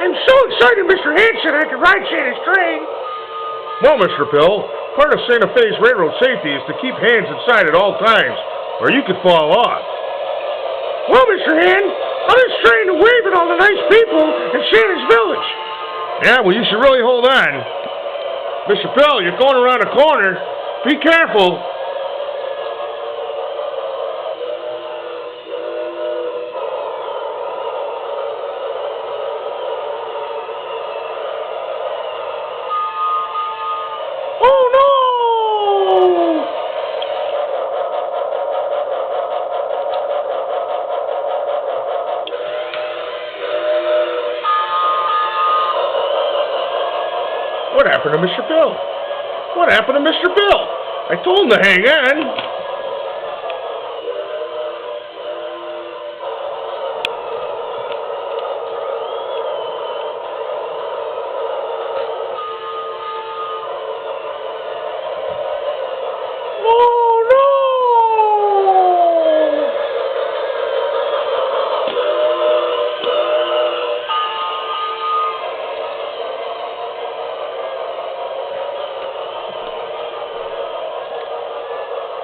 I'm so excited Mr. Hanson I could ride Santa's train. Well, Mr. Bill, part of Santa Fe's railroad safety is to keep hands inside at all times, or you could fall off. Well, Mr. Hand, I'm just trying to wave at all the nice people in Santa's village. Yeah, well, you should really hold on. Mr. Bill, you're going around a corner. Be careful. Oh, no! What happened to Mr. Bill? What happened to Mr. Bill? I told him to hang on.